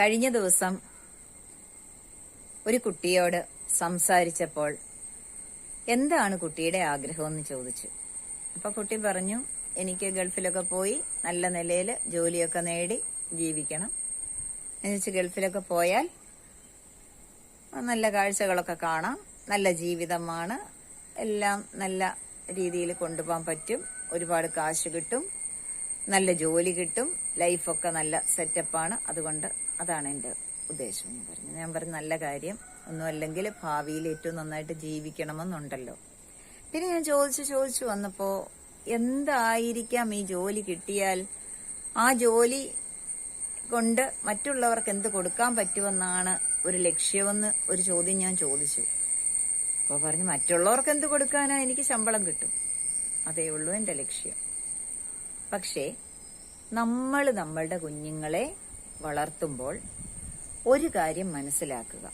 കഴിഞ്ഞ ദിവസം ഒരു കുട്ടിയോട് സംസാരിച്ചപ്പോൾ എന്താണ് കുട്ടിയുടെ ആഗ്രഹമെന്ന് ചോദിച്ചു. അപ്പൊ കുട്ടി പറഞ്ഞു, എനിക്ക് ഗൾഫിലൊക്കെ പോയി നല്ല നിലയിൽ ജോലിയൊക്കെ നേടി ജീവിക്കണം. എന്നുവെച്ച് ഗൾഫിലൊക്കെ പോയാൽ നല്ല കാഴ്ചകളൊക്കെ കാണാം, നല്ല ജീവിതമാണ്, എല്ലാം നല്ല രീതിയിൽ കൊണ്ടുപോകാൻ പറ്റും, ഒരുപാട് കാശ് കിട്ടും, നല്ല ജോലി കിട്ടും, ലൈഫൊക്കെ നല്ല സെറ്റപ്പാണ്, അതുകൊണ്ട് അതാണ് എൻ്റെ ഉദ്ദേശം എന്ന് പറഞ്ഞു. ഞാൻ പറഞ്ഞു, നല്ല കാര്യം, ഒന്നുമല്ലെങ്കിൽ ഭാവിയിൽ ഏറ്റവും നന്നായിട്ട് ജീവിക്കണമെന്നുണ്ടല്ലോ. പിന്നെ ഞാൻ ചോദിച്ചു വന്നപ്പോ എന്തായിരിക്കാം ഈ ജോലി കിട്ടിയാൽ ആ ജോലി കൊണ്ട് മറ്റുള്ളവർക്ക് എന്ത് കൊടുക്കാൻ പറ്റുമെന്നാണ് ഒരു ലക്ഷ്യമെന്ന് ഒരു ചോദ്യം ഞാൻ ചോദിച്ചു. അപ്പൊ പറഞ്ഞു, മറ്റുള്ളവർക്ക് എന്ത് കൊടുക്കാനാ, എനിക്ക് ശമ്പളം കിട്ടും, അതേ ഉള്ളൂ എന്റെ ലക്ഷ്യം. പക്ഷേ നമ്മൾ നമ്മളുടെ കുഞ്ഞുങ്ങളെ വളർത്തുമ്പോൾ ഒരു കാര്യം മനസ്സിലാക്കുക,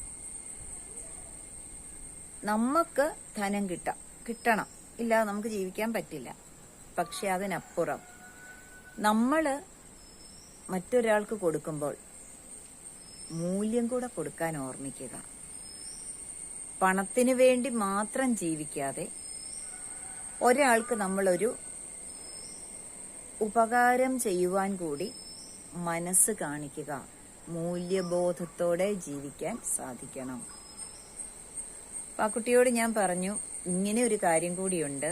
നമുക്ക് ധനം കിട്ടണം, ഇല്ലാതെ നമുക്ക് ജീവിക്കാൻ പറ്റില്ല. പക്ഷെ അതിനപ്പുറം നമ്മള് മറ്റൊരാൾക്ക് കൊടുക്കുമ്പോൾ മൂല്യം കൂടെ കൊടുക്കാൻ ഓർമ്മിക്കുക. പണത്തിന് വേണ്ടി മാത്രം ജീവിക്കാതെ ഒരാൾക്ക് നമ്മളൊരു ഉപകാരം ചെയ്യുവാൻ കൂടി മനസ്സ് കാണിക്കുക, മൂല്യബോധത്തോടെ ജീവിക്കാൻ സാധിക്കണം. ആ കുട്ടിയോട് ഞാൻ പറഞ്ഞു, ഇങ്ങനെ ഒരു കാര്യം കൂടിയുണ്ട്,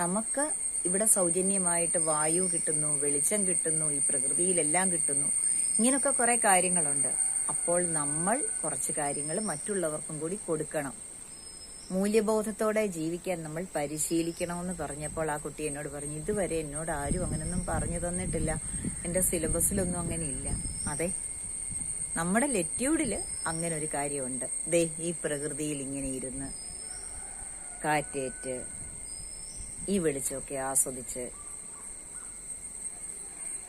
നമുക്ക് ഇവിടെ സൗജന്യമായിട്ട് വായു കിട്ടുന്നു, വെളിച്ചം കിട്ടുന്നു, ഈ പ്രകൃതിയിലെല്ലാം കിട്ടുന്നു, ഇങ്ങനൊക്കെ കുറെ കാര്യങ്ങളുണ്ട്. അപ്പോൾ നമ്മൾ കുറച്ച് കാര്യങ്ങൾ മറ്റുള്ളവർക്കും കൂടി കൊടുക്കണം, മൂല്യബോധത്തോടെ ജീവിക്കാൻ നമ്മൾ പരിശീലിക്കണമെന്ന് പറഞ്ഞപ്പോൾ ആ കുട്ടി എന്നോട് പറഞ്ഞു, ഇതുവരെ എന്നോട് ആരും അങ്ങനൊന്നും പറഞ്ഞു തന്നിട്ടില്ല, എന്റെ സിലബസിലൊന്നും അങ്ങനെ ഇല്ല. അതെ, നമ്മുടെ ലെറ്റ്യൂഡില് അങ്ങനെ ഒരു കാര്യമുണ്ട്. ദേ, ഈ പ്രകൃതിയിൽ ഇങ്ങനെ ഇരുന്ന് കാറ്റേറ്റ് ഈ വെളിച്ചമൊക്കെ ആസ്വദിച്ച്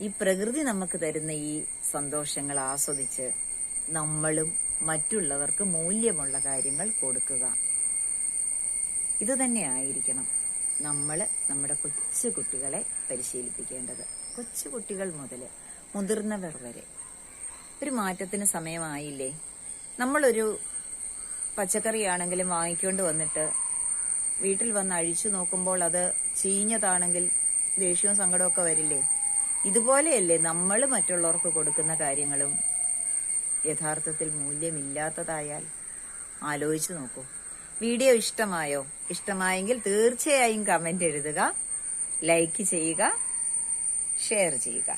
ഈ പ്രകൃതി നമുക്ക് തരുന്ന ഈ സന്തോഷങ്ങൾ ആസ്വദിച്ച് നമ്മളും മറ്റുള്ളവർക്ക് മൂല്യമുള്ള കാര്യങ്ങൾ കൊടുക്കുക. ഇത് തന്നെ ആയിരിക്കണം നമ്മൾ നമ്മുടെ കൊച്ചു കുട്ടികളെ പരിശീലിപ്പിക്കേണ്ടത്. കൊച്ചു കുട്ടികൾ മുതൽ മുതിർന്നവർ വരെ. ഒരു മാറ്റത്തിന് സമയമായില്ലേ? നമ്മളൊരു പച്ചക്കറിയാണെങ്കിലും വാങ്ങിക്കൊണ്ട് വന്നിട്ട് വീട്ടിൽ വന്ന് അഴിച്ചു നോക്കുമ്പോൾ അത് ചീഞ്ഞതാണെങ്കിൽ ദേഷ്യവും സങ്കടമൊക്കെ വരില്ലേ? ഇതുപോലെയല്ലേ നമ്മൾ മറ്റുള്ളവർക്ക് കൊടുക്കുന്ന കാര്യങ്ങളും യഥാർത്ഥത്തിൽ മൂല്യമില്ലാത്തതായാൽ? ആലോചിച്ചു നോക്കൂ. വീഡിയോ ഇഷ്ടമായോ? ഇഷ്ടമായെങ്കിൽ തീർച്ചയായും കമന്റ് എഴുതുക, ലൈക്ക് ചെയ്യുക, ഷെയർ ചെയ്യുക.